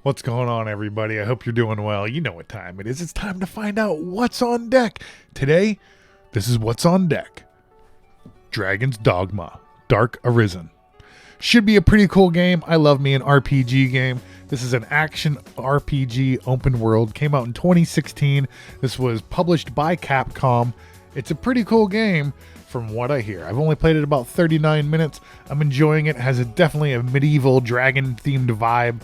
What's going on, everybody? I hope you're doing well. You know what time it is. It's time to find out what's on deck. Today, this is what's on deck. Dragon's Dogma, Dark Arisen. Should be a pretty cool game. I love me an RPG game. This is an action RPG open world. Came out in 2016. This was published by Capcom. It's a pretty cool game from what I hear. I've only played it about 39 minutes. I'm enjoying it. It has definitely a medieval dragon-themed vibe.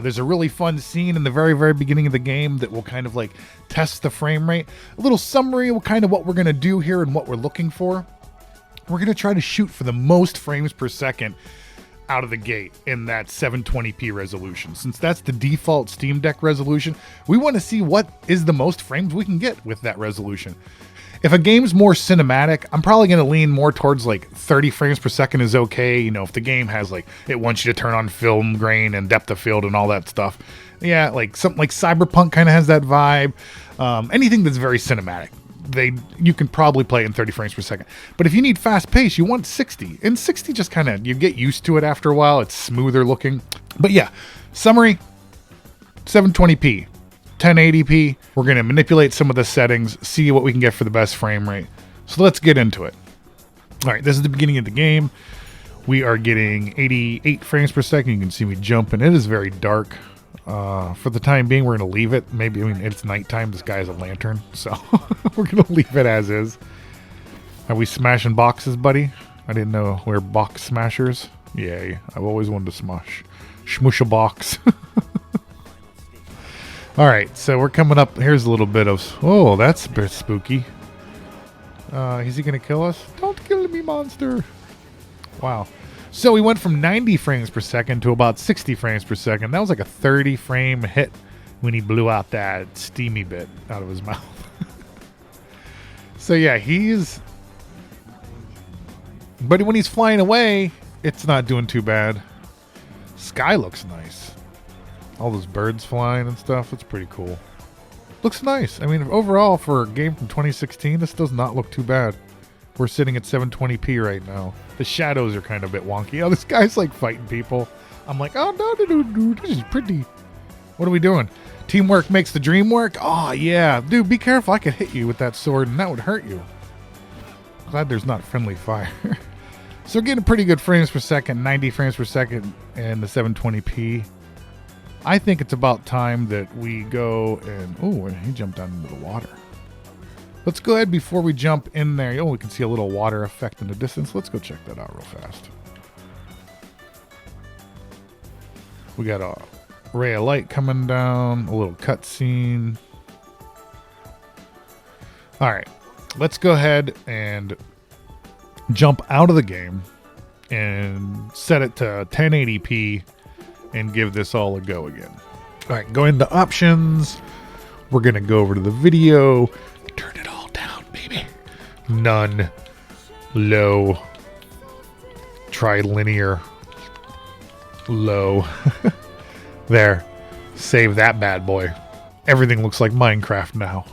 There's a really fun scene in the very, very beginning of the game that will kind of like test the frame rate. A little summary of kind of what we're going to do here and what we're looking for. We're going to try to shoot for the most frames per second out of the gate in that 720p resolution. Since that's the default Steam Deck resolution, we want to see what is the most frames we can get with that resolution. If a game's more cinematic, I'm probably going to lean more towards like 30 frames per second is okay. You know, if the game has like, it wants you to turn on film grain and depth of field and all that stuff. Yeah, like something like Cyberpunk kind of has that vibe. Anything that's very cinematic, you can probably play in 30 frames per second. But if you need fast pace, you want 60. And 60 just kind of, you get used to it after a while. It's smoother looking. But yeah, summary, 720p. 1080p. We're going to manipulate some of the settings, see what we can get for the best frame rate. So let's get into it. All right, this is the beginning of the game. We are getting 88 frames per second. You can see me jumping. It is very dark. For the time being, we're going to leave it. It's nighttime. This guy has a lantern, so we're going to leave it as is. Are we smashing boxes, buddy? I didn't know we're box smashers. Yay. I've always wanted to shmush a box. All right, so we're coming up. Here's a little bit of... Oh, that's a bit spooky. Is he going to kill us? Don't kill me, monster. Wow. So we went from 90 frames per second to about 60 frames per second. That was like a 30-frame hit when he blew out that steamy bit out of his mouth. So yeah, But when he's flying away, it's not doing too bad. Sky looks nice. All those birds flying and stuff. It's pretty cool. Looks nice. I mean, overall, for a game from 2016, this does not look too bad. We're sitting at 720p right now. The shadows are kind of a bit wonky. Oh, this guy's like fighting people. I'm like, oh, no, this is pretty. What are we doing? Teamwork makes the dream work? Oh, yeah. Dude, be careful. I could hit you with that sword, and that would hurt you. Glad there's not friendly fire. So we're getting pretty good frames per second, 90 frames per second, and the 720p. I think it's about time that we go and... Oh, he jumped down into the water. Let's go ahead before we jump in there. Oh, we can see a little water effect in the distance. Let's go check that out real fast. We got a ray of light coming down, a little cutscene. All right, let's go ahead and jump out of the game and set it to 1080p. And give this all a go again. All right, go into options. We're going to go over to the video. Turn it all down, baby. None. Low. Trilinear. Low. There. Save that bad boy. Everything looks like Minecraft now.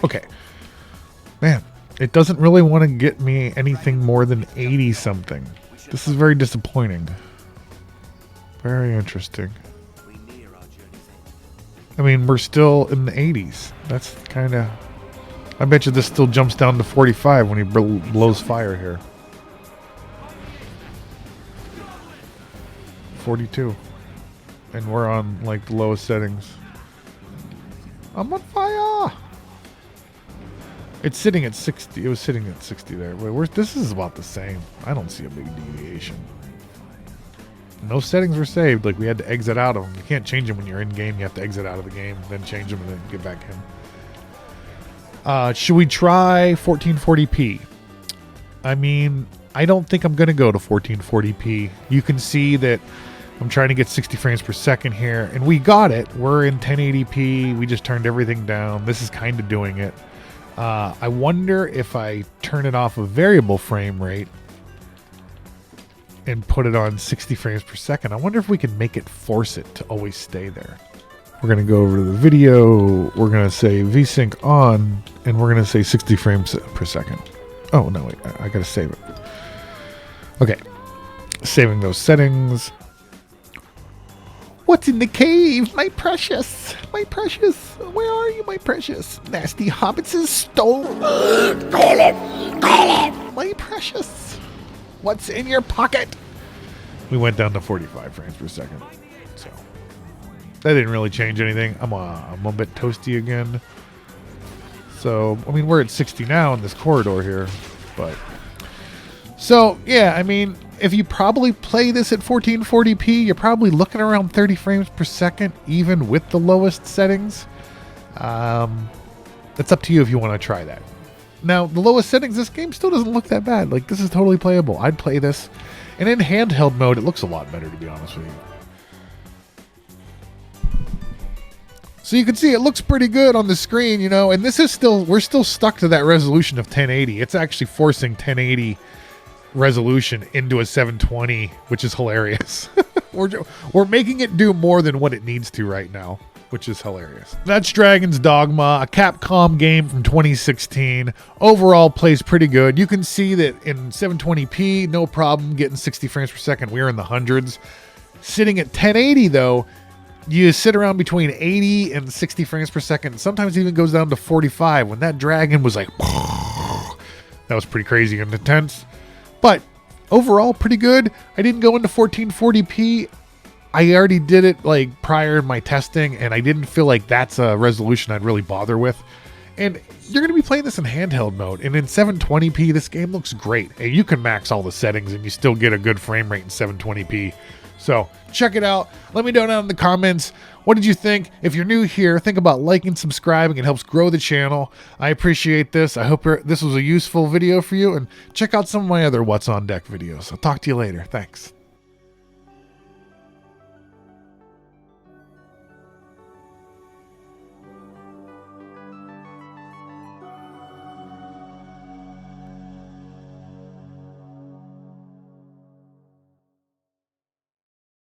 Okay. Man, it doesn't really want to get me anything more than 80 something. This is very disappointing. Very interesting. I mean, we're still in the 80s. That's kind of... I bet you this still jumps down to 45 when he blows fire here. 42. And we're on, like, the lowest settings. I'm on fire! It's sitting at 60. It was sitting at 60 there. Wait, this is about the same. I don't see a big deviation. No settings were saved. Like, we had to exit out of them. You can't change them when you're in game. You have to exit out of the game, then change them, and then get back in. Should we try 1440p? I mean, I don't think I'm going to go to 1440p. You can see that I'm trying to get 60 frames per second here, and we got it. We're in 1080p. We just turned everything down. This is kind of doing it. I wonder if I turn it off of variable frame rate and put it on 60 frames per second. I wonder if we can make it force it to always stay there. We're going to go over to the video. We're going to say VSync on, and we're going to say 60 frames per second. Oh, no, wait. I got to save it. Okay. Saving those settings. What's in the cave? My precious. My precious. Where are you, my precious? Nasty hobbits has stolen. Call it. My precious. What's in your pocket? We went down to 45 frames per second. So that didn't really change anything. I'm a bit toasty again. So, I mean, we're at 60 now in this corridor here. But so, yeah, I mean, if you probably play this at 1440p, you're probably looking around 30 frames per second, even with the lowest settings. It's up to you if you want to try that. Now, the lowest settings, this game still doesn't look that bad. Like, this is totally playable. I'd play this. And in handheld mode, it looks a lot better, to be honest with you. So you can see it looks pretty good on the screen, you know, and this is still, we're still stuck to that resolution of 1080. It's actually forcing 1080 resolution into a 720, which is hilarious. We're making it do more than what it needs to right now, which is hilarious. That's Dragon's Dogma, a Capcom game from 2016. Overall plays pretty good. You can see that in 720p, no problem getting 60 frames per second. We're in the hundreds. Sitting at 1080 though, you sit around between 80 and 60 frames per second. Sometimes it even goes down to 45. When that dragon was like, that was pretty crazy and intense. But overall, pretty good. I didn't go into 1440p. I already did it like prior in my testing, and I didn't feel like that's a resolution I'd really bother with. And you're going to be playing this in handheld mode. And in 720p, this game looks great. And you can max all the settings and you still get a good frame rate in 720p. So check it out. Let me know down in the comments. What did you think? If you're new here, think about liking, subscribing. It helps grow the channel. I appreciate this. I hope this was a useful video for you. And check out some of my other What's on Deck videos. I'll talk to you later. Thanks.